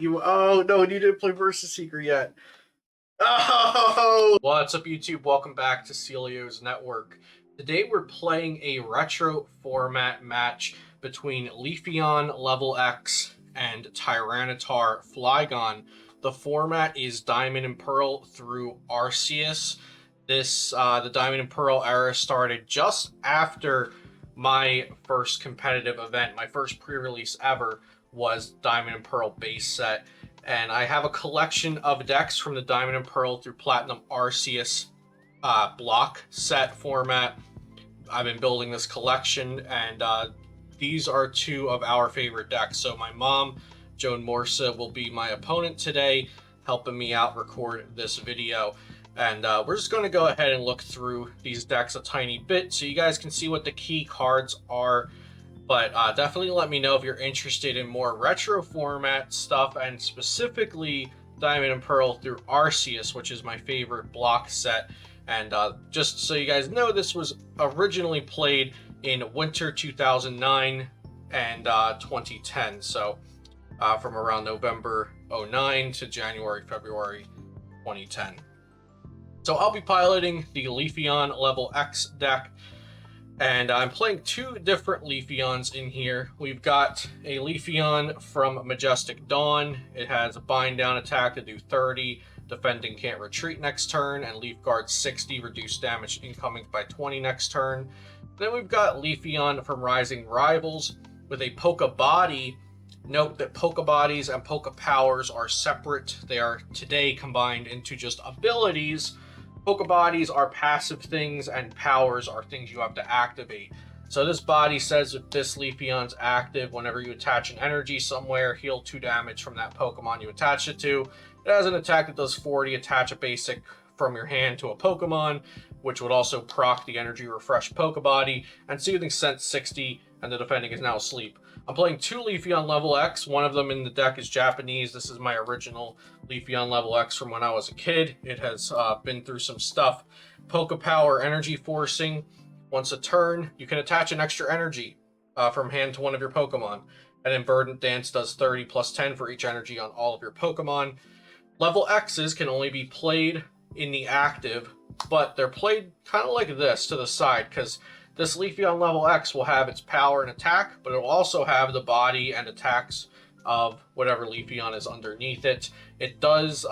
Oh no, you didn't play Versus Seeker yet. Oh! What's up, YouTube? Welcome back to Celio's Network. Today we're playing a retro format match between Leafeon Lv.X and Tyranitar Flygon. The format is Diamond and Pearl through Arceus. The Diamond and Pearl era started just after my first competitive event. My first pre-release ever was Diamond and Pearl base set. And I have a collection of decks from the Diamond and Pearl through Platinum Arceus block set format. I've been building this collection, and these are two of our favorite decks. So my mom, Joan Morsa, will be my opponent today, helping me out record this video. And we're just going to go ahead and look through these decks a tiny bit so you guys can see what the key cards are. But definitely let me know if you're interested in more retro format stuff, and specifically Diamond and Pearl through Arceus, which is my favorite block set. And just so you guys know, this was originally played in winter 2009 and 2010. So from around November 09 to January, February 2010. So I'll be piloting the Leafeon Lv.X deck. And I'm playing two different Leafeons in here. We've got a Leafeon from Majestic Dawn. It has a bind down attack to do 30, defending can't retreat next turn, and Leaf Guard 60, reduce damage incoming by 20 next turn. Then we've got Leafeon from Rising Rivals with a Poké Body. Note that Poké Bodies and Poké Powers are separate. They are today combined into just abilities. Poké Bodies are passive things, and powers are things you have to activate. So this body says if this Leafeon's active, whenever you attach an energy somewhere, heal 2 damage from that Pokemon you attach it to. It has an attack that does 40, attach a basic from your hand to a Pokemon, which would also proc the energy refresh Poké Body, and Soothing Scent 60, and the defending is now asleep. I'm playing two Leafeon Lv.X. One of them in the deck is Japanese. This is my original Leafeon Lv.X from when I was a kid. It has been through some stuff. Poké Power Energy Forcing. Once a turn, you can attach an extra energy from hand to one of your Pokemon. And then Verdant Dance does 30 plus 10 for each energy on all of your Pokemon. Lv.X's can only be played in the active, but they're played kind of like this to the side, because this Leafeon Lv.X will have its power and attack, but it will also have the body and attacks of whatever Leafeon is underneath it. It does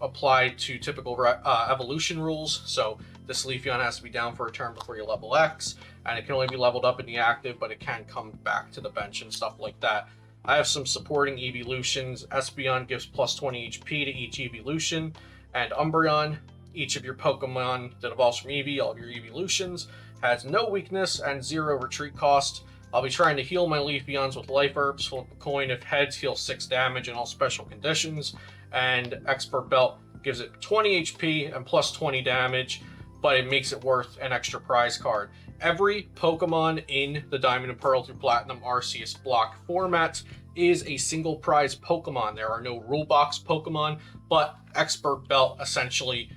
apply to typical evolution rules, so this Leafeon has to be down for a turn before you level X, and it can only be leveled up in the active, but it can come back to the bench and stuff like that. I have some supporting evolutions. Espeon gives plus 20 HP to each evolution, and Umbreon, each of your Pokemon that evolves from Eevee, all of your evolutions, has no weakness and 0 retreat cost. I'll be trying to heal my Leafeons with Life Herbs. Flip a coin if heads, heal 6 damage in all special conditions. And Expert Belt gives it 20 HP and plus 20 damage, but it makes it worth an extra prize card. Every Pokemon in the Diamond and Pearl through Platinum Arceus block format is a single prize Pokemon. There are no rule box Pokemon, but Expert Belt essentially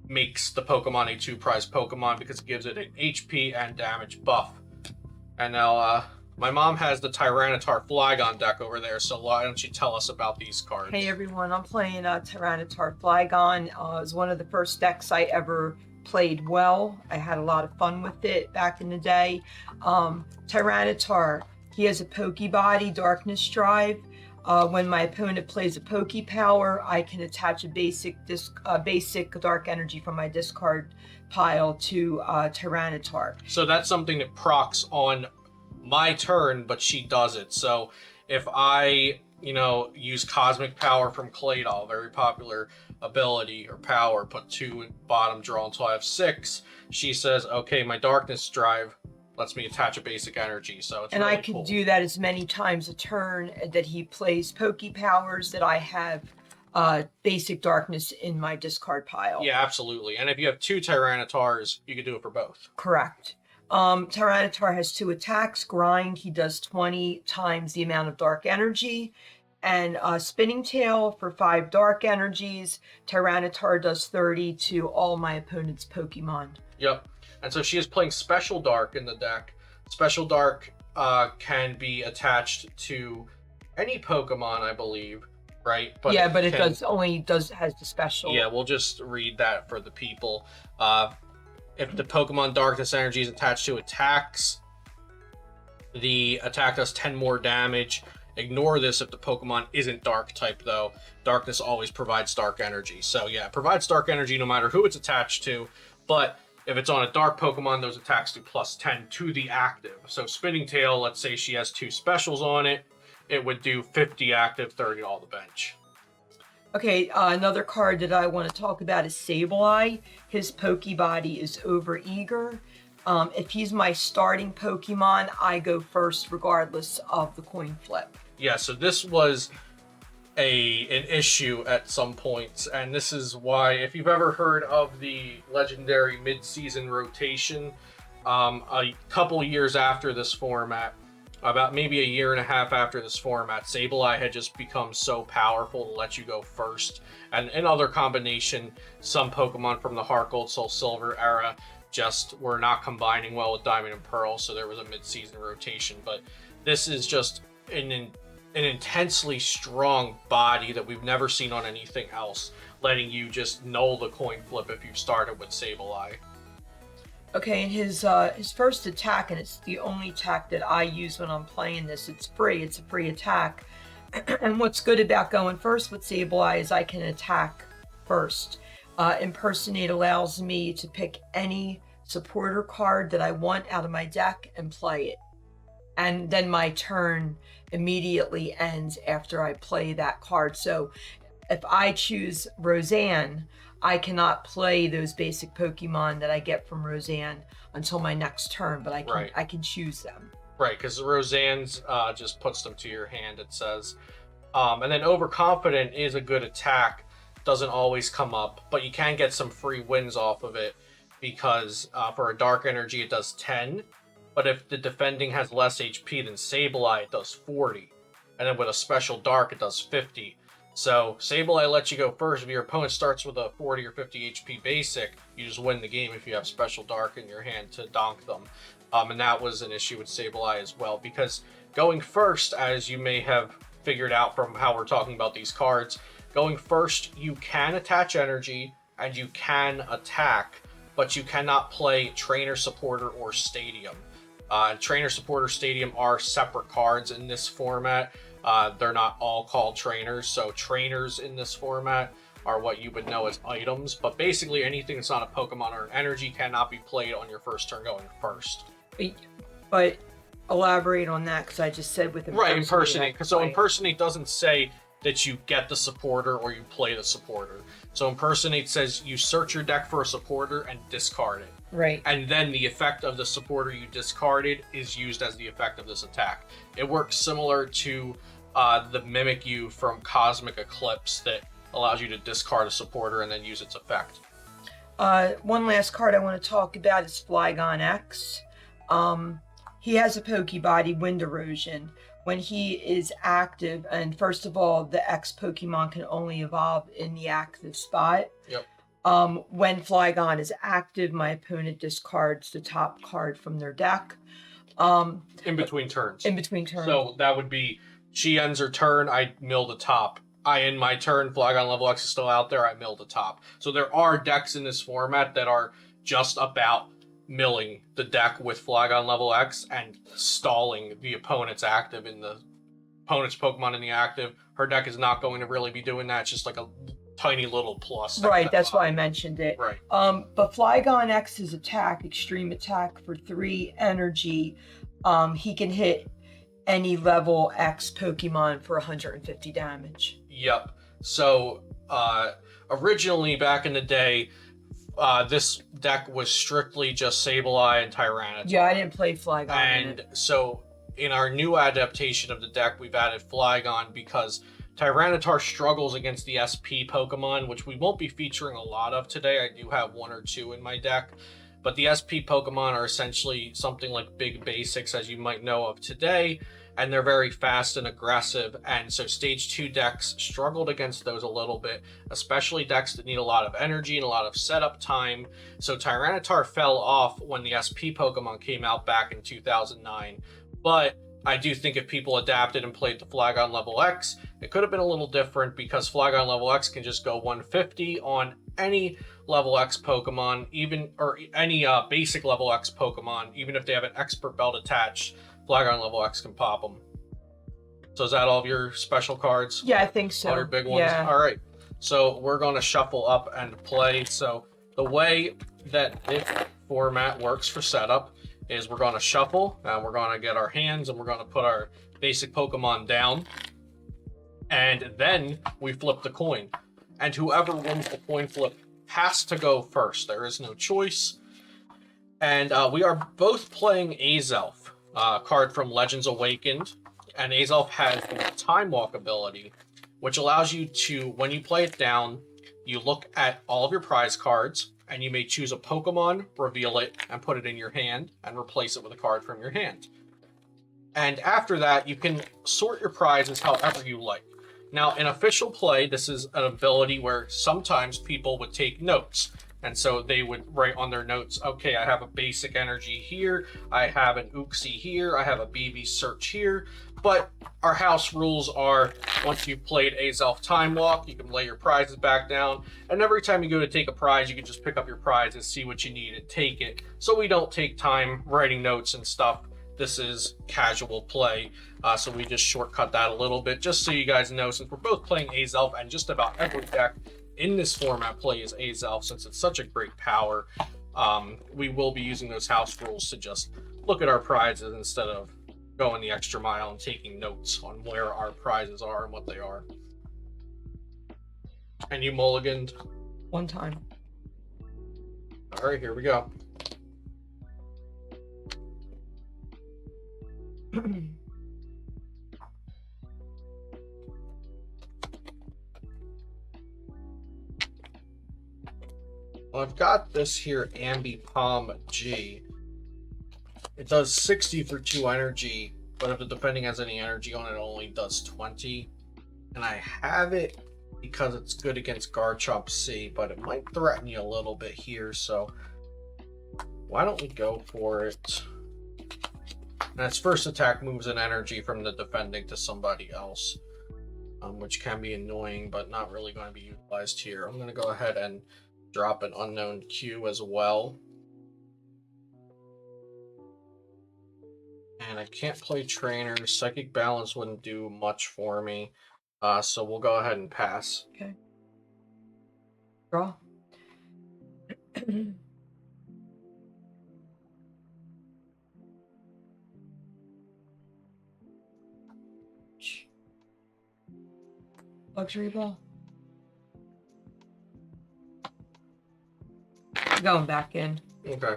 makes the Pokemon a 2-prize Pokemon because it gives it an HP and damage buff. And now, my mom has the Tyranitar Flygon deck over there, so why don't you tell us about these cards? Hey everyone, I'm playing Tyranitar Flygon. It was one of the first decks I ever played well. I had a lot of fun with it back in the day. Tyranitar, he has a Poké Body, Darkness Drive. When my opponent plays a Poké Power, I can attach a basic dark energy from my discard pile to Tyranitar. So that's something that procs on my turn, but she does it. So if I, use Cosmic Power from Claydol, very popular ability or power, put 2 in bottom, draw until I have 6, she says, okay, my Darkness Drive lets me attach a basic energy, so it's really I could do that as many times a turn that he plays Poké Powers that I have basic darkness in my discard pile. Yeah, absolutely. And if you have 2 Tyranitars, you could do it for both. Correct. Tyranitar has 2 attacks. Grind, he does 20 times the amount of dark energy. And Spinning Tail for 5 dark energies. Tyranitar does 30 to all my opponent's Pokemon. Yep. And so she is playing Special Dark in the deck. Special Dark can be attached to any Pokemon, I believe. right? Yeah, but it has the special. Yeah, we'll just read that for the people. If the Pokemon Darkness Energy is attached to attacks, the attack does 10 more damage. Ignore this if the Pokemon isn't Dark type, though. Darkness always provides Dark Energy. So yeah, it provides Dark Energy no matter who it's attached to, but if it's on a Dark Pokemon, those attacks do plus 10 to the active. So Spinning Tail, let's say she has 2 specials on it, it would do 50 active, 30 all the bench. Okay, another card that I want to talk about is Sableye. His Pokebody is Overeager. If he's my starting Pokemon, I go first regardless of the coin flip. Yeah, so this was an issue at some points, and this is why, if you've ever heard of the legendary mid-season rotation, a couple years after this format, about maybe a year and a half after this format, Sableye had just become so powerful to let you go first. And in other combination, some Pokemon from the Heart Gold, Soul Silver era just were not combining well with Diamond and Pearl, so there was a mid-season rotation. But this is just an intensely strong body that we've never seen on anything else, letting you just null the coin flip if you've started with Sableye. Okay, and his first attack, and it's the only attack that I use when I'm playing this, it's free. It's a free attack. And what's good about going first with Sableye is I can attack first. Impersonate allows me to pick any supporter card that I want out of my deck and play it. And then my turn immediately ends after I play that card. So if I choose Roseanne, I cannot play those basic Pokemon that I get from Roseanne until my next turn, but I can choose them. Right, because Roseanne's just puts them to your hand, it says. And then Overconfident is a good attack. Doesn't always come up, but you can get some free wins off of it because for a Dark Energy it does 10, but if the defending has less HP than Sableye, it does 40. And then with a special Dark, it does 50. So Sableye lets you go first. If your opponent starts with a 40 or 50 HP basic, you just win the game if you have special Dark in your hand to donk them. And that was an issue with Sableye as well, because going first, as you may have figured out from how we're talking about these cards, going first, you can attach energy and you can attack, but you cannot play Trainer, Supporter, or Stadium. Trainer, Supporter, Stadium are separate cards in this format. They're not all called trainers, so trainers in this format are what you would know as items, but basically anything that's not a Pokemon or an energy cannot be played on your first turn going first. But elaborate on that, because I just said with Impersonate. Right, Impersonate. So Impersonate doesn't say that you get the supporter or you play the supporter. So Impersonate says you search your deck for a supporter and discard it. Right. And then the effect of the supporter you discarded is used as the effect of this attack. It works similar to the Mimikyu from Cosmic Eclipse that allows you to discard a supporter and then use its effect. One last card I want to talk about is Flygon X. He has a Pokebody, Wind Erosion. When he is active, and first of all, the X Pokemon can only evolve in the active spot. Yep. When Flygon is active, my opponent discards the top card from their deck. In between turns. In between turns. So that would be, she ends her turn, I mill the top. I end my turn, Flygon Lv.X is still out there, I mill the top. So there are decks in this format that are just about milling the deck with Flygon Lv.X and stalling the opponent's active in the opponent's Pokemon in the active. Her deck is not going to really be doing that. It's just like a tiny little plus. Right, that's why I mentioned it. Right. But Flygon X's attack, extreme attack for 3 energy, he can hit any level X Pokemon for 150 damage. Yep. So originally back in the day, this deck was strictly just Sableye and Tyranitar. Yeah, I didn't play Flygon. And so in our new adaptation of the deck, we've added Flygon because Tyranitar struggles against the SP Pokemon, which we won't be featuring a lot of today. I do have 1 or 2 in my deck. But the SP Pokemon are essentially something like big basics, as you might know of today, and they're very fast and aggressive, and so Stage 2 decks struggled against those a little bit, especially decks that need a lot of energy and a lot of setup time. So Tyranitar fell off when the SP Pokemon came out back in 2009, but I do think if people adapted and played the Flygon Lv.X, It could have been a little different because Flygon Lv.X can just go 150 on any level X Pokemon, or any basic level X Pokemon, even if they have an expert belt attached. Flygon Lv.X can pop them. So is that all of your special cards? Yeah, I think so. All your big ones? Yeah. All right. So we're going to shuffle up and play. So the way that this format works for setup is we're going to shuffle, and we're going to get our hands, and we're going to put our basic Pokemon down. And then we flip the coin. And whoever wins the coin flip has to go first. There is no choice. And we are both playing Azelf, card from Legends Awakened. And Azelf has the Time Walk ability, which allows you to, when you play it down, you look at all of your prize cards, and you may choose a Pokemon, reveal it, and put it in your hand, and replace it with a card from your hand. And after that, you can sort your prizes however you like. Now, in official play, this is an ability where sometimes people would take notes. And so they would write on their notes, okay, I have a basic energy here, I have an Uxie here, I have a BB search here. But our house rules are, once you've played Azelf Time Walk, you can lay your prizes back down. And every time you go to take a prize, you can just pick up your prizes, see what you need, and take it. So we don't take time writing notes and stuff. This is casual play, so we just shortcut that a little bit, just so you guys know, since we're both playing Azelf, and just about every deck in this format plays Azelf, since it's such a great power, we will be using those house rules to just look at our prizes instead of going the extra mile and taking notes on where our prizes are and what they are. And you mulliganed? One time. All right, here we go. Well, I've got this here Ambipom G. It does 60 for 2 energy, but if the defending has any energy on it, it only does 20. And I have it because it's good against Garchomp C, but it might threaten you a little bit here, so why don't we go for it? And its first attack moves an energy from the defending to somebody else, which can be annoying, but not really going to be utilized here. I'm going to go ahead and drop an unknown Q as well. And I can't play Trainer. Psychic Balance wouldn't do much for me, so we'll go ahead and pass. Okay. Draw. Luxury ball. Going back in. Okay.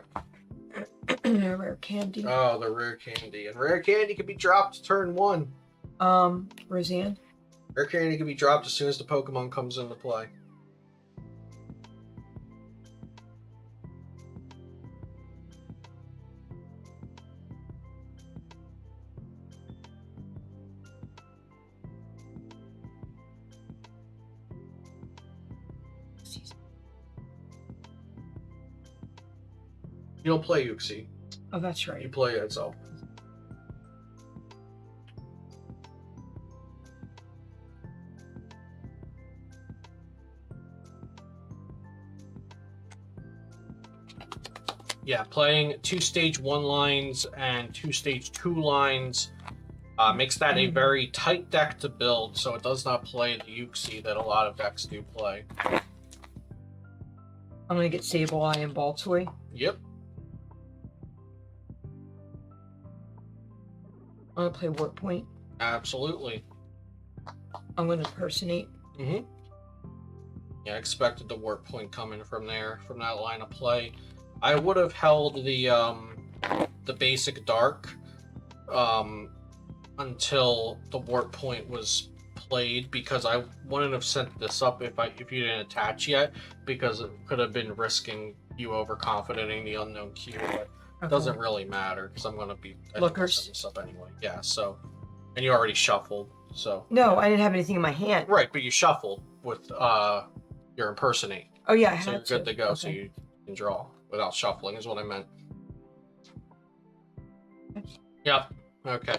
Rare candy. Oh, the rare candy. And rare candy can be dropped turn 1. Roseanne. Rare candy can be dropped as soon as the Pokemon comes into play. You don't play Uxie. Oh, that's right. You play Azelf. Yeah, playing 2 stage 1 lines and 2 stage 2 lines makes that a very tight deck to build, so it does not play the Uxie that a lot of decks do play. I'm gonna get Sableye and Baltoy. Yep. I'm gonna play Warp Point. Absolutely. I'm gonna Impersonate. Mm-hmm. Yeah, I expected the Warp Point coming from there, from that line of play. I would have held the basic Dark until the Warp Point was played, because I wouldn't have sent this up if you didn't attach yet, because it could have been risking you overconfidenting the unknown Q, but it doesn't really matter because I'm gonna be Lookers. this up anyway. Yeah, so, and you already shuffled, so. No, I didn't have anything in my hand. Right, but you shuffled with your Impersonate. Oh yeah, I So had you're good to go, Okay. so you can draw without shuffling, is what I meant. Yep, okay.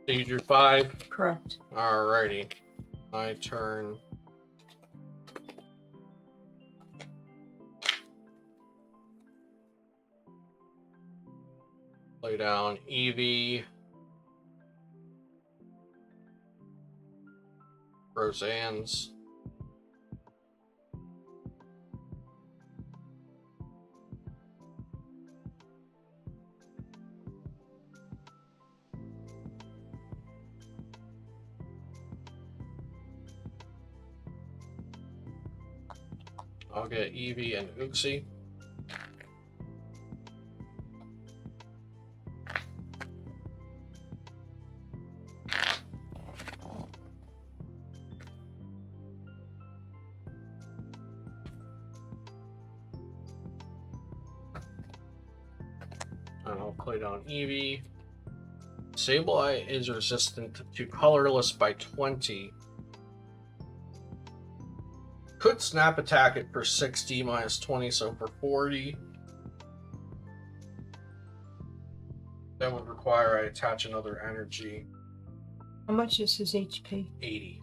So you drew 5? Correct. Alrighty. My turn. Play down Eevee. Roseanne's. I'll get Eevee and Uxie. And I'll play down Eevee. Sableye is resistant to colorless by 20. Could snap attack it for 60 minus 20, so for 40. That would require I attach another energy. How much is his HP? 80.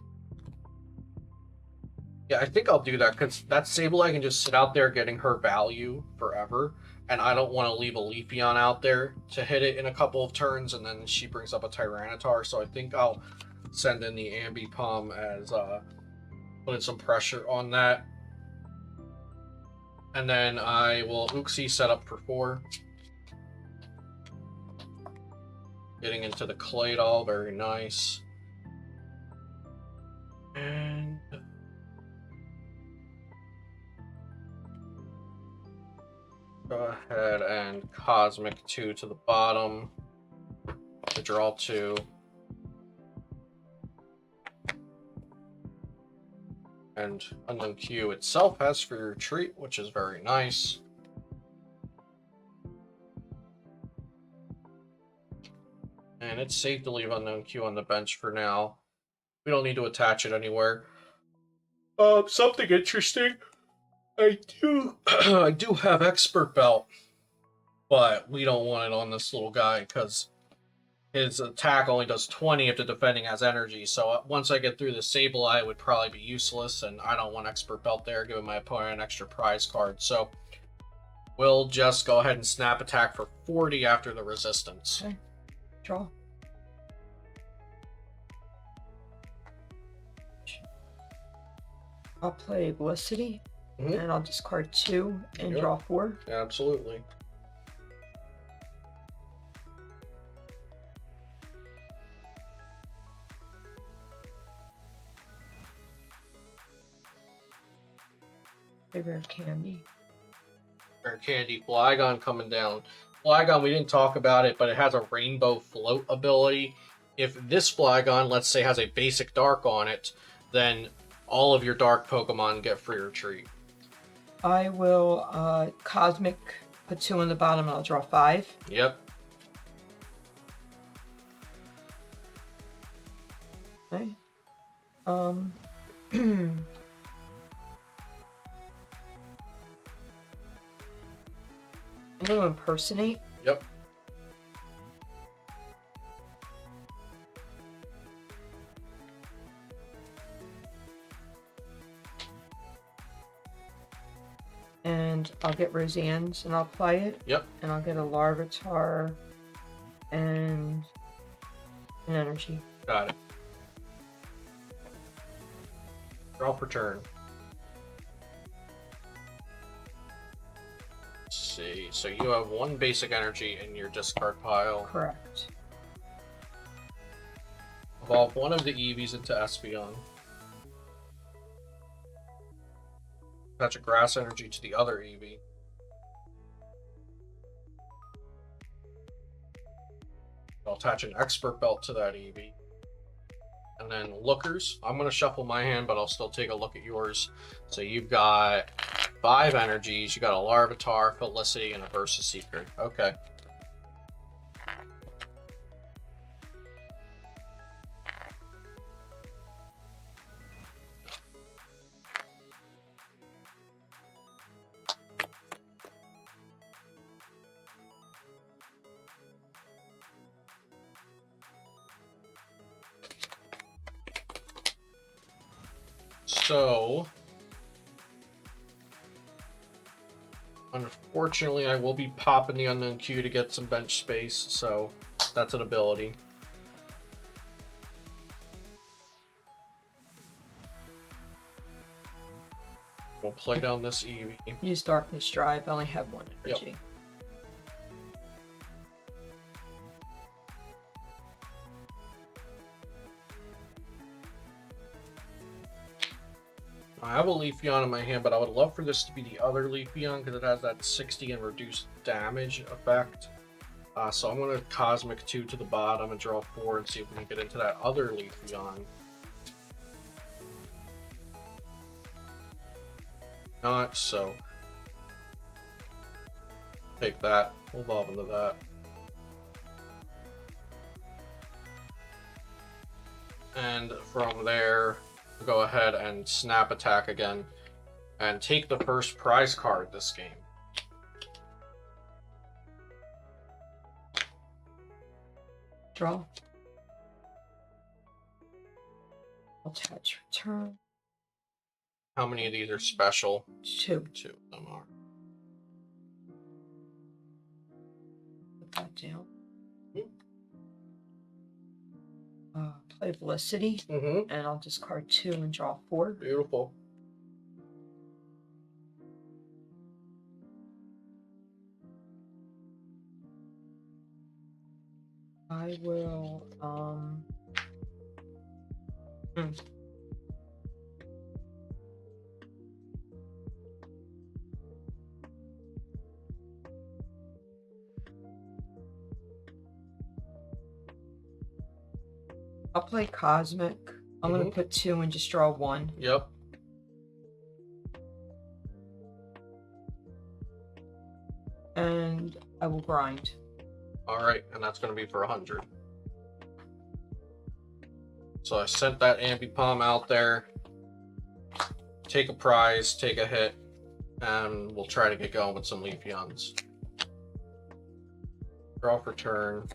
Yeah, I think I'll do that because that Sableye can just sit out there getting her value forever. And I don't want to leave a Leafeon out there to hit it in a couple of turns and then she brings up a Tyranitar. So I think I'll send in the Ambipom as putting some pressure on that. And then I will Uxie set up for 4. Getting into the Claydol, very nice. And go ahead and Cosmic 2 to the bottom to draw 2. And Unknown Q itself has for your retreat, which is very nice. And it's safe to leave Unknown Q on the bench for now. We don't need to attach it anywhere. Something interesting. I do have Expert Belt, but we don't want it on this little guy because his attack only does 20 if the defending has energy. So once I get through the Sableye, it would probably be useless, and I don't want Expert Belt there, giving my opponent an extra prize card. So we'll just go ahead and snap attack for 40 after the resistance. Okay. Draw. I'll play Felicity, and I'll discard 2 and draw 4. Absolutely. Rare Candy. Rare Candy. Flygon coming down. Flygon, we didn't talk about it, but it has a Rainbow Float ability. If this Flygon, let's say, has a basic Dark on it, then all of your Dark Pokemon get free retreat. I will Cosmic, put 2 on the bottom, and I'll draw 5. Yep. Okay. I'm going to impersonate. Yep. And I'll get Roseanne's and I'll play it. Yep. And I'll get a Larvitar and an energy. Got it. Draw per turn. Let's see. So you have 1 basic energy in your discard pile. Correct. Evolve 1 of the Eevees into Espeon. Attach a grass energy to the other Eevee. I'll attach an Expert Belt to that Eevee. And then Lookers. I'm going to shuffle my hand, but I'll still take a look at yours. So you've got 5 energies. You got a Larvitar, Felicity, and a Versus Seeker. Okay. So, unfortunately, I will be popping the Unknown Q to get some bench space, so that's an ability. We'll play down this Eevee. Use Darkness Drive. I only have one energy. Yep. I have a Leafeon in my hand, but I would love for this to be the other Leafeon because it has that 60 and reduced damage effect. So I'm going to Cosmic 2 to the bottom and draw 4 and see if we can get into that other Leafeon. Not so. Take that. We'll evolve into that. And from there, go ahead and snap attack again and take the first prize card this game. Draw. Attach, return. How many of these are special? 2. 2 of them are. Put that down. Play Felicity, and I'll discard 2 and draw 4. Beautiful. I will, I'll play Cosmic. I'm going to put 2 and just draw 1. Yep. And I will grind. Alright, and that's going to be for 100. So I sent that Ambipom out there. Take a prize, take a hit, and we'll try to get going with some Leafeons. Draw for turn.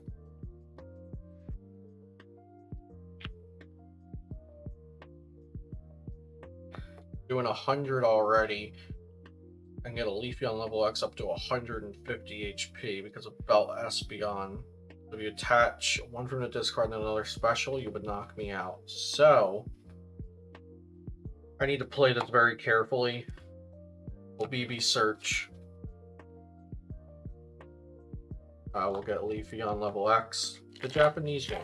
Doing 100 already, and get a Leafeon Lv.X up to 150 HP because of Belt Espeon. If you attach one from the discard and another special, you would knock me out. So I need to play this very carefully. We'll BB search. We'll get Leafeon Lv.X, the Japanese one.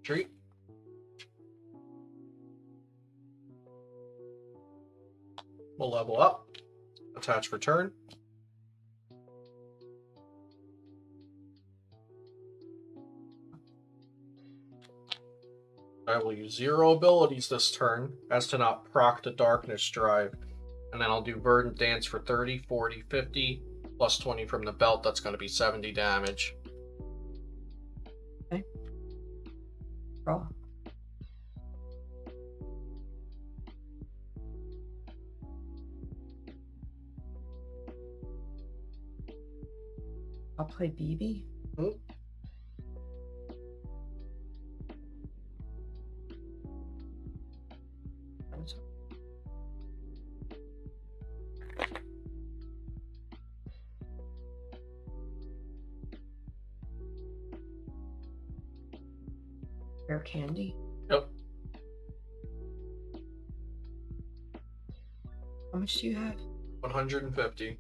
Treat. We'll level up. Attach return. I will use 0 abilities this turn as to not proc the Darkness Drive. And then I'll do Verdant Dance for 30, 40, 50, plus 20 from the belt. That's going to be 70 damage. Okay. Draw. I'll play BB. Rare candy. Yep. How much do you have? 150.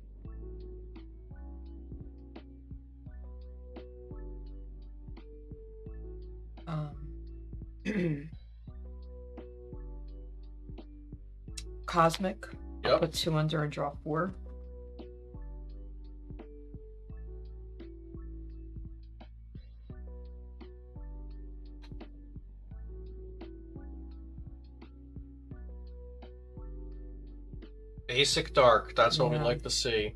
Cosmic. I'll Yep. put 2 under and draw 4. Basic Dark. That's what we Yeah. like to see.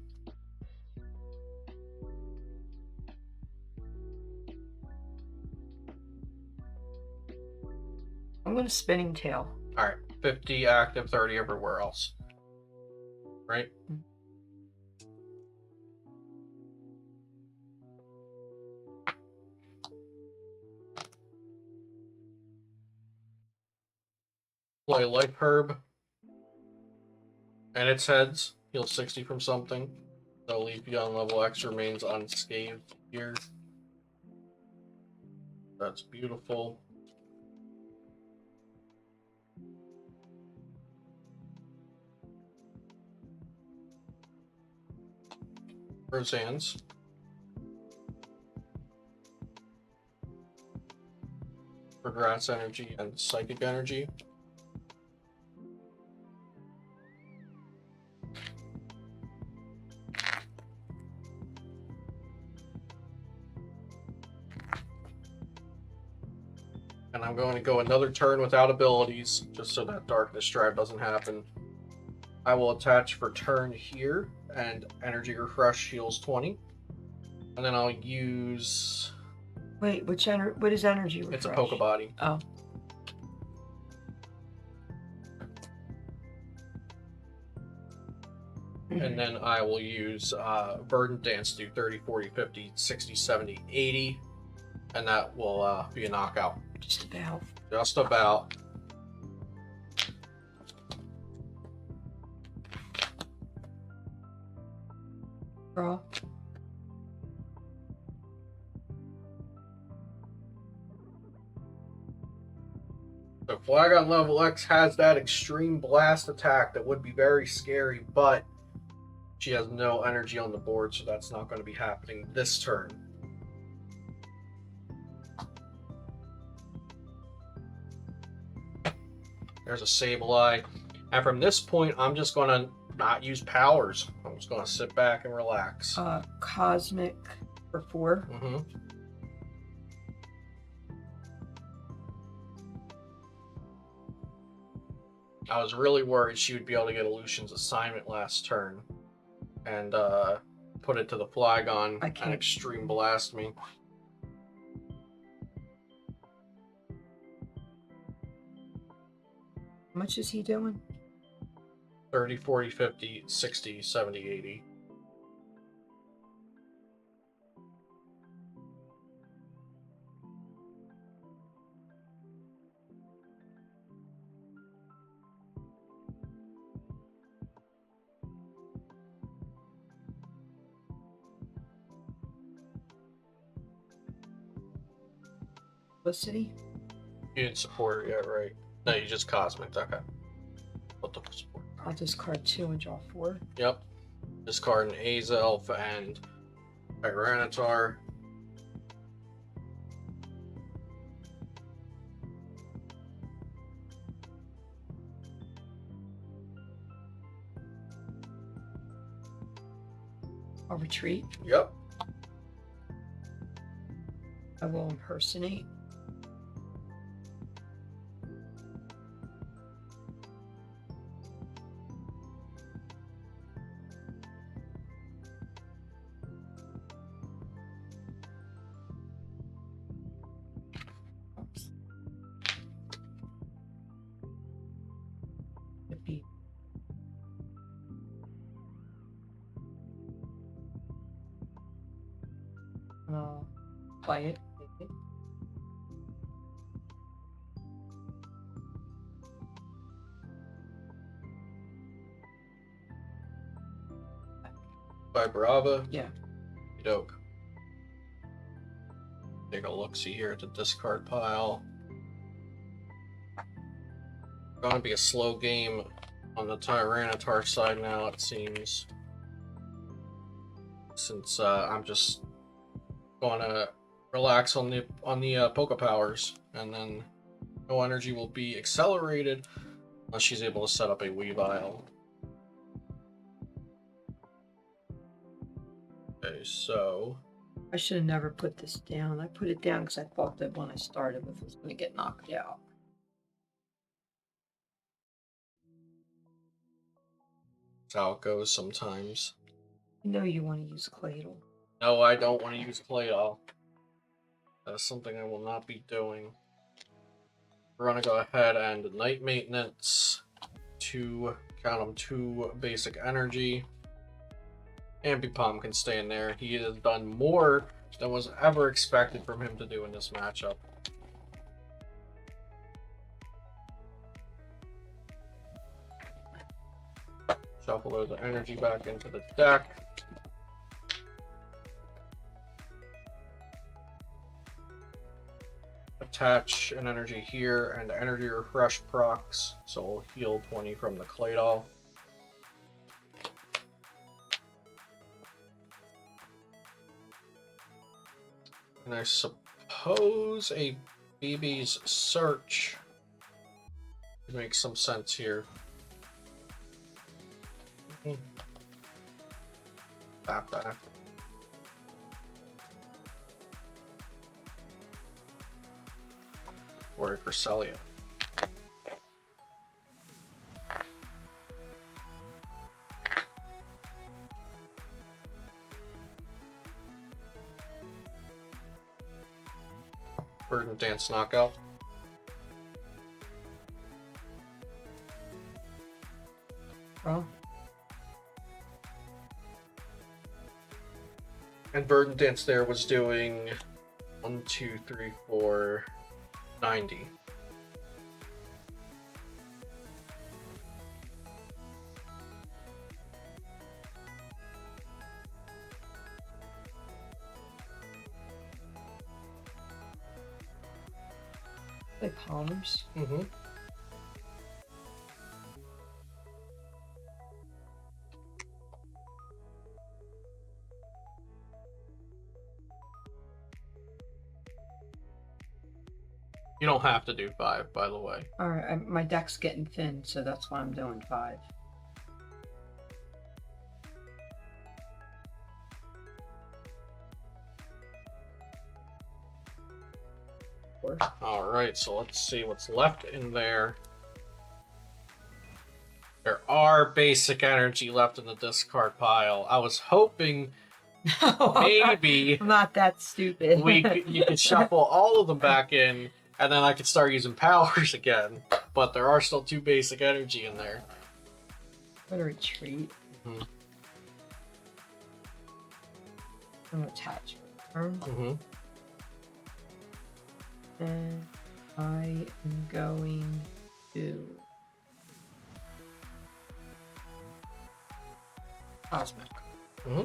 I'm going to Spinning Tail. Alright, 50 active, 30 everywhere else. Right? Play Life Herb. And its heads. Heal 60 from something. So Leafeon Lv.X remains unscathed here. That's beautiful. Roseanne's. For Grass Energy and Psychic Energy. And I'm going to go another turn without abilities, just so that Darkness Drive doesn't happen. I will attach for turn here, and Energy Refresh heals 20. And then I'll use... Wait, what is Energy Refresh? It's a Pokebody. Oh. And then I will use Verdant Dance to do 30, 40, 50, 60, 70, 80. And that will be a knockout. Just about. Just about. Draw. So Flygon Lv.X has that Extreme Blast attack that would be very scary, but she has no energy on the board, so that's not going to be happening this turn. There's a Sableye. And from this point, I'm just going to not use powers. I'm just going to sit back and relax. Cosmic for 4. Mm-hmm. I was really worried she would be able to get Illusion's assignment last turn and put it to the Flygon and Extreme Blast me. How much is he doing? 30, 40, 50, 60, 70, 80. Felicity? You didn't support her yet, right? No, you just Cosmic. Okay. What the support? I'll discard 2 and draw 4. Yep. Discard an Azelf and Tyranitar. I'll retreat. Yep. I will impersonate. Yippee. Play it. By Brava. Yeah. Dope. Take a look-see here at the discard pile. Gonna be a slow game on the Tyranitar side now, it seems. Since I'm just gonna relax on the Poke Powers, and then no energy will be accelerated unless she's able to set up a Weavile. Okay, so I should have never put this down. I put it down because I thought that when I started with it was going to get knocked out. that's how it goes sometimes. I know you want to use Cladle. No, I don't want to use Claydol. That's something I will not be doing. We're gonna go ahead and Night Maintenance, count them 2 basic energy. Ambipom can stay in there. He has done more than was ever expected from him to do in this matchup. Shuffle the energy back into the deck. Attach an energy here and energy refresh procs, so we'll heal 20 from the Claydol. And I suppose a BB's Search makes some sense here. Back. Or for Celia. Verdant Dance knockout. Oh. And Verdant Dance there was doing 1, 2, 3, 4, 90. Like Palmers. Mm-hmm. You don't have to do 5, by the way. Alright, my deck's getting thin, so that's why I'm doing 5. Alright, so let's see what's left in there. There are basic energy left in the discard pile. I was hoping maybe I'm not that stupid. you could shuffle all of them back in, and then I could start using powers again. But there are still 2 basic energy in there. I'm gonna retreat. Mm-hmm. I'm gonna attach. Mm-hmm. And I am going to Cosmic. Mm-hmm.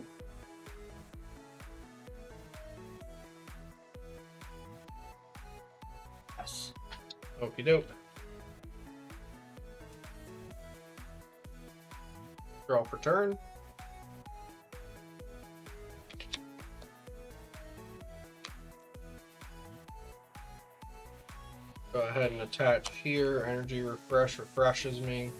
Yes. Okie doke. Draw for turn. Go ahead and attach here. Energy refresh refreshes me.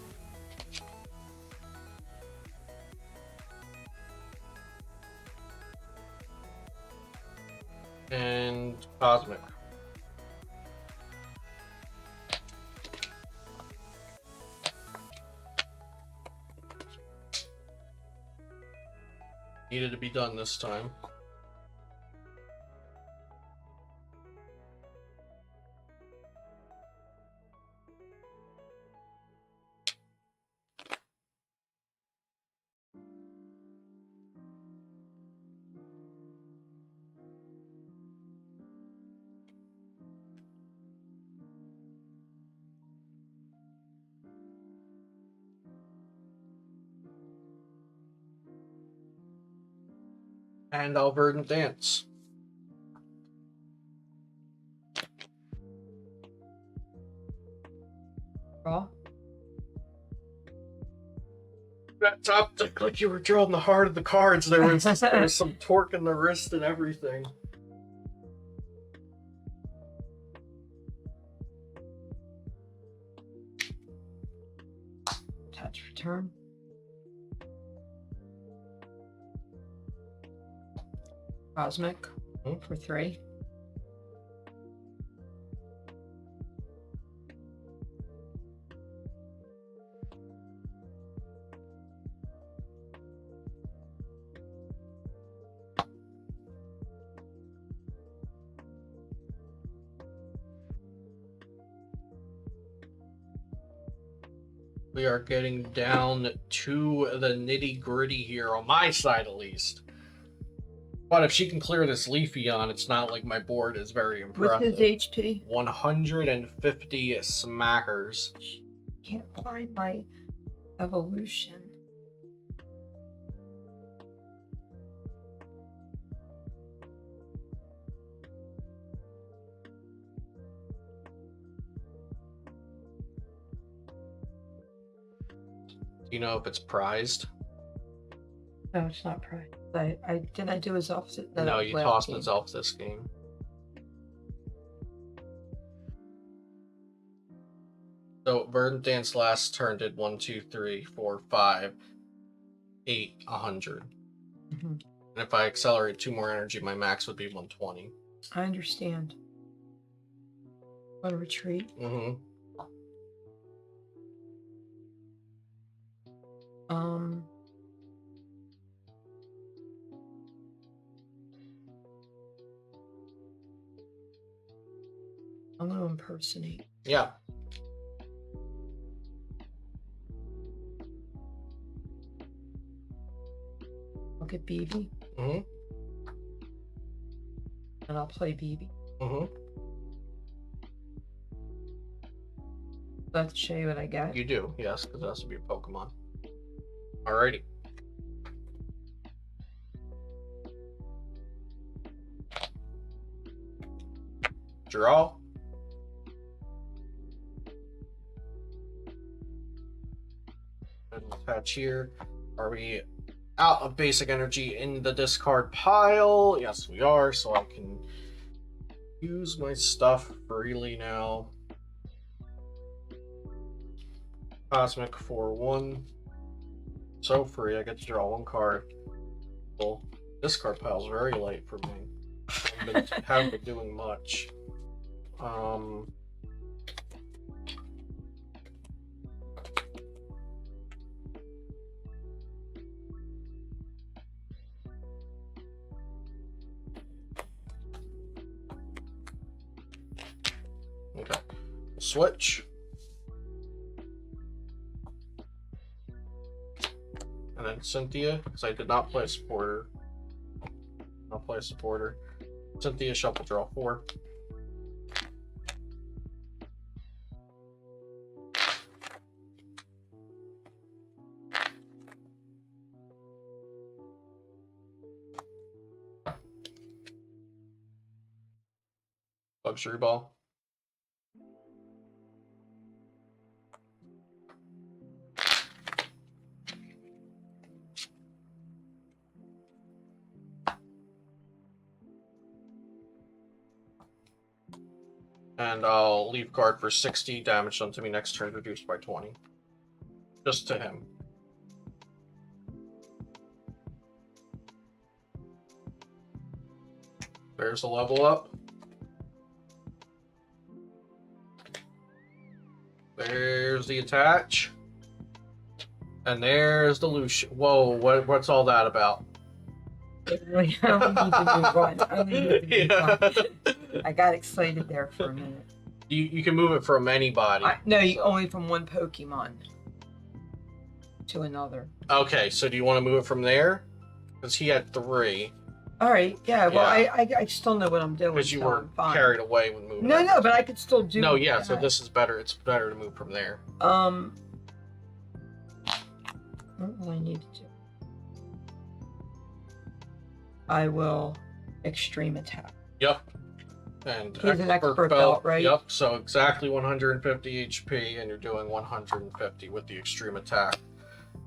And Cosmic. Needed to be done this time. And I'll Verdant Dance. Draw. That top looked like you were drawing the heart of the cards. There was some torque in the wrist and everything. Attach return. Cosmic for 3. We are getting down to the nitty-gritty here, on my side at least. But if she can clear this Leafeon, it's not like my board is very impressive. What's his HP? 150 smackers. Can't find my evolution. Do you know if it's prized? No, it's not prized. Didn't I do his opposite? No, you tossed his elf this game. So Verdant Dance last turn did 1, 2, 3, 4, 5, 8, 100. Mm-hmm. And if I accelerate 2 more energy, my max would be 120. I understand. Want to retreat? Mm-hmm. I'm gonna impersonate. Yeah. I'll get BB. Mm-hmm. And I'll play BB. Mm-hmm. Let's show you what I got. You do, yes, because it has to be a Pokemon. Alrighty. Draw. And attach here. Are we out of basic energy in the discard pile? Yes, we are, so I can use my stuff freely now. Cosmic for 1. So free, I get to draw 1 card. Well, discard pile's very light for me. Haven't been doing much. Okay, switch. And then Cynthia, because I did not play a supporter. I'll play a supporter. Cynthia, shuffle, draw 4. Luxury ball. And I'll leave card for 60 damage done to me next turn, reduced by 20. Just to him. There's a level up. There's the attach. And there's the Lucian. Whoa, what's all that about? I only need to move on. I only need to move on. I got excited there for a minute. You can move it from anybody. No, only from one Pokemon to another. Okay, so do you want to move it from there? Because he had 3. All right, yeah. Well, Yeah. I still know what I'm doing. Because you so were I'm fine. carried away when moving. No, but I could still do. No, yeah. that. So this is better. It's better to move from there. What will I need to do? I will extreme attack. Yep. And He's an expert belt, right? Yep. So exactly 150 HP, and you're doing 150 with the extreme attack.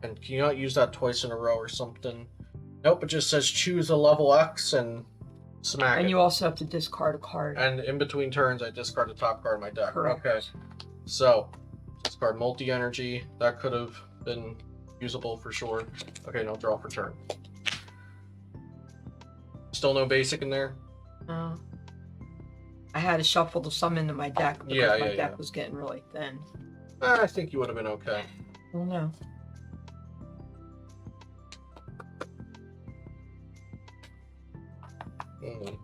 And can you not use that twice in a row or something? Nope. It just says choose a level X and smack it. And you also have to discard a card. And in between turns, I discard the top card of my deck. Correct. Okay. So discard multi-energy. That could have been usable for sure. Okay, no draw for turn. Still no basic in there? No. I had to shuffle some into my deck because my deck was getting really thin. I think you would have been okay. Well, no.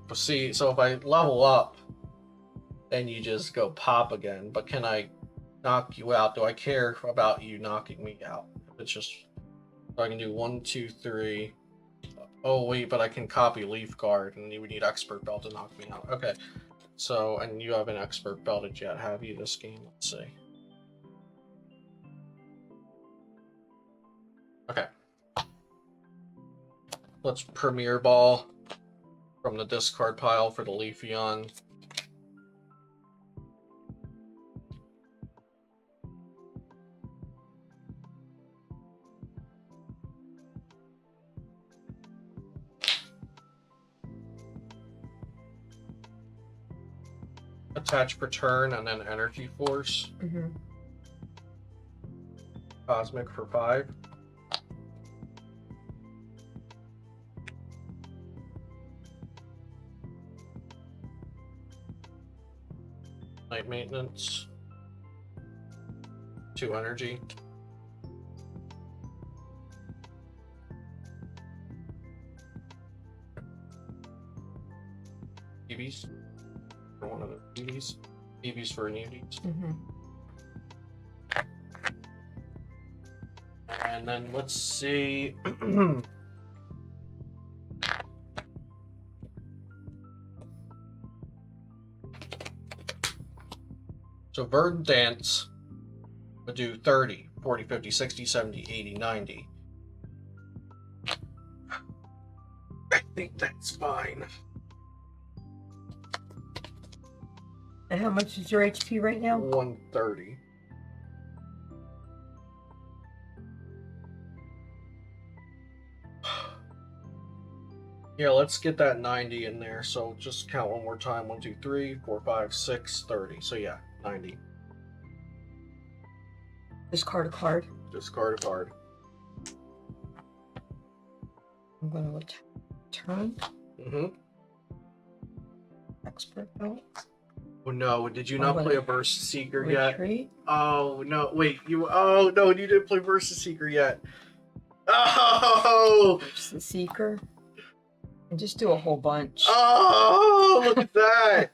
But see, so if I level up, then you just go pop again. But can I knock you out. Do I care about you knocking me out? It's just, so I can do 1, 2, 3. Oh wait, but I can copy Leaf Guard, and you would need Expert Belt to knock me out. Okay, so, and you haven't Expert Belted yet, have you, this game? Let's see. Okay. Let's Premier Ball from the discard pile for the Leafeon. Attach per turn and then Energy Force. Cosmic for 5. Night Maintenance. 2 energy. EVs. For one of the EVs. EVs for an EVs. And then let's see. So Verdant Dance would do 30, 40, 50, 60, 70, 80, 90. I think that's fine. And how much is your HP right now? 130. Yeah, let's get that 90 in there. So just count one more time. 1, 2, 3, 4, 5, 6, 30. So yeah, 90. Discard a card. Discard a card. I'm going to turn. Expert Belt. Oh no, did you not play a Versus Seeker retreat. yet? Oh no, wait, oh no, you didn't play Versus Seeker yet. Oh! Versus Seeker. And just do a whole bunch. Oh, look at that!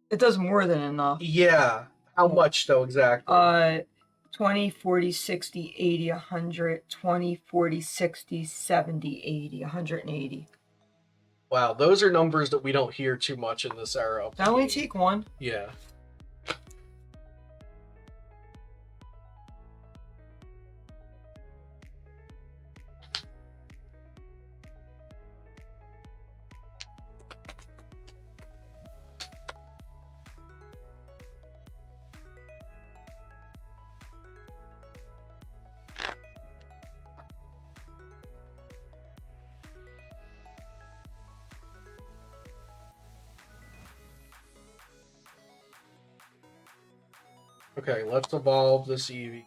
It does more than enough. Yeah. How much though exactly? 20, 40, 60, 80, 100, 20, 40, 60, 70, 80, 180. Wow, those are numbers that we don't hear too much in this era. I only take one. Yeah. Okay, let's evolve this Eevee.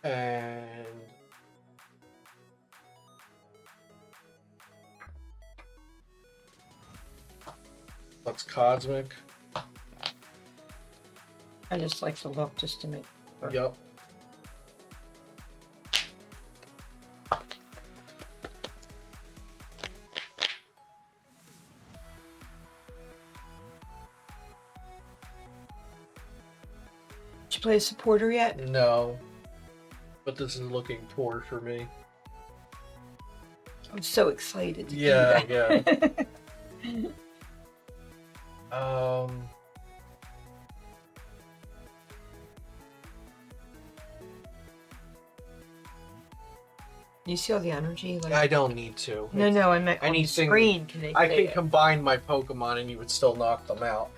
And let's Cosmic. I just like to look just to make sure. Yep. Did you play a supporter yet? No. But this is looking poor for me. I'm so excited to do Yeah, that. yeah. You see all the energy? Like... I don't need to. No, I meant on the anything, screen. Can they I can it? combine my Pokemon and you would still knock them out.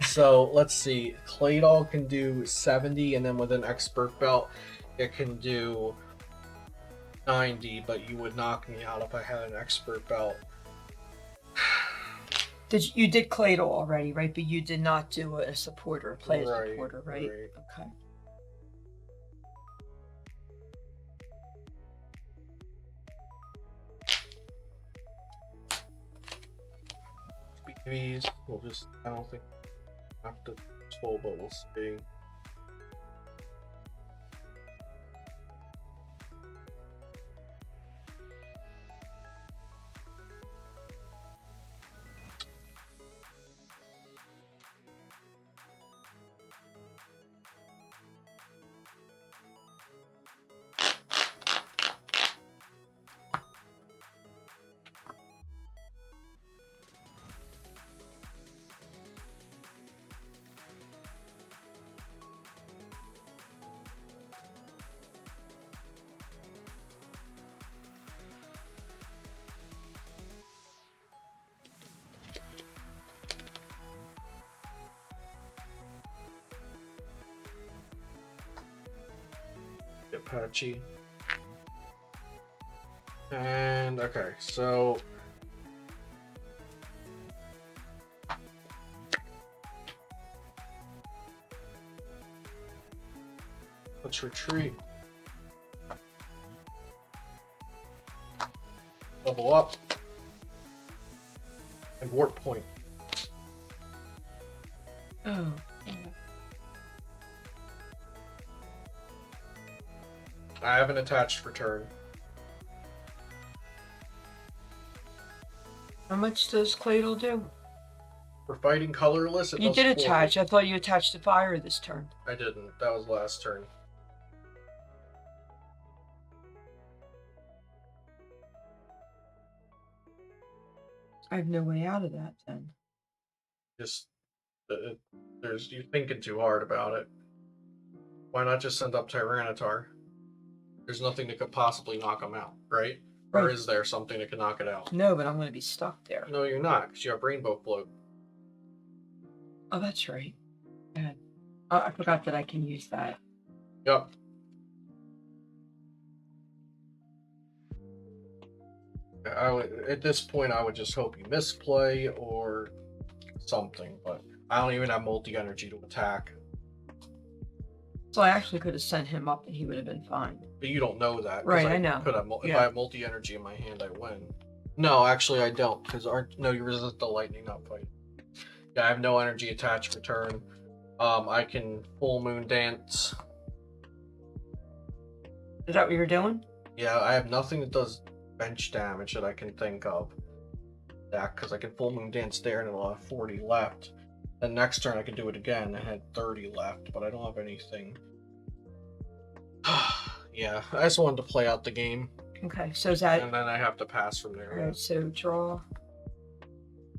So let's see. Claydol can do 70, and then with an Expert Belt, it can do 90. But you would knock me out if I had an Expert Belt. You did Claydol already, right? But you did not do a supporter, play a Right, supporter, right? right. Okay. These we'll just, I don't think have to full, but we'll see. patchy. And okay, so let's retreat. Level up. And warp point. Oh. I haven't attached for turn. How much does Cladle do? For fighting colorless, it You does did 40. attach. I thought you attached to fire this turn. I didn't. That was last turn. I have no way out of that then. Just, you're thinking too hard about it. Why not just send up Tyranitar? There's nothing that could possibly knock him out, right? Or Right. is there something that can knock it out? No, but I'm going to be stuck there. No, you're not, because you have Rainbow Float. Oh, that's right. Go ahead. I forgot that I can use that. Yep. At this point, I would just hope you misplay or something, but I don't even have multi-energy to attack. So I actually could have sent him up and he would have been fine. But you don't know that. 'cause Right, I know. Could have, if Yeah. I have multi-energy in my hand, I win. No, actually, I don't, because you resist the lightning not fight. Yeah, I have no energy attached for turn. I can full moon dance. Is that what you're doing? Yeah, I have nothing that does bench damage that I can think of. That because I can full moon dance there and it'll have 40 left. Then next turn I can do it again. I had 30 left, but I don't have anything. Yeah, I just wanted to play out the game, Okay, so is that... and then I have to pass from there. Alright, so draw.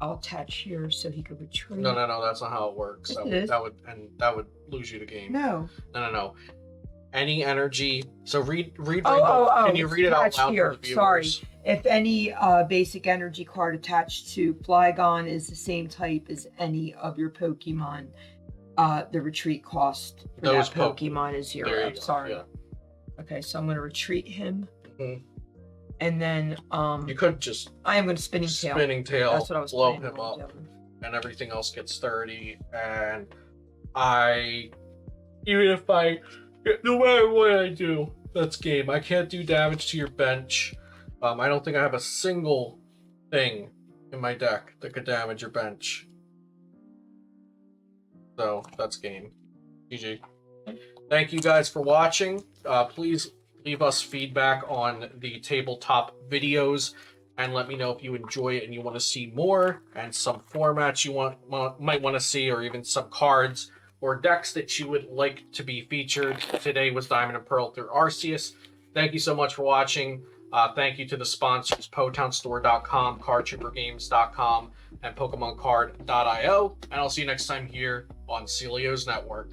I'll attach here so he could retreat. No, that's not how it works. Yes, That would lose you the game. No. No. Any energy. So read. Oh, Can you read it out attach loud here. for the viewers? Sorry. If any basic energy card attached to Flygon is the same type as any of your Pokemon, the retreat cost for Those that Pokemon is 0. There you go, Sorry. yeah. Okay, so I'm going to retreat him. Mhm. And then You could just I am going to spinning tail. spinning tail, That's what I was blow planning him on up, doing. and everything else gets 30. And no matter what I do, that's game. I can't do damage to your bench. I don't think I have a single thing in my deck that could damage your bench. So that's game. GG. Thank you guys for watching. Please leave us feedback on the tabletop videos and let me know if you enjoy it and you want to see more, and some formats you might want to see, or even some cards or decks that you would like to be featured. Today was Diamond and Pearl through Arceus. Thank you so much for watching. Thank you to the sponsors, PotownStore.com, CardTrooperGames.com, and PokemonCard.io. And I'll see you next time here on Celio's Network.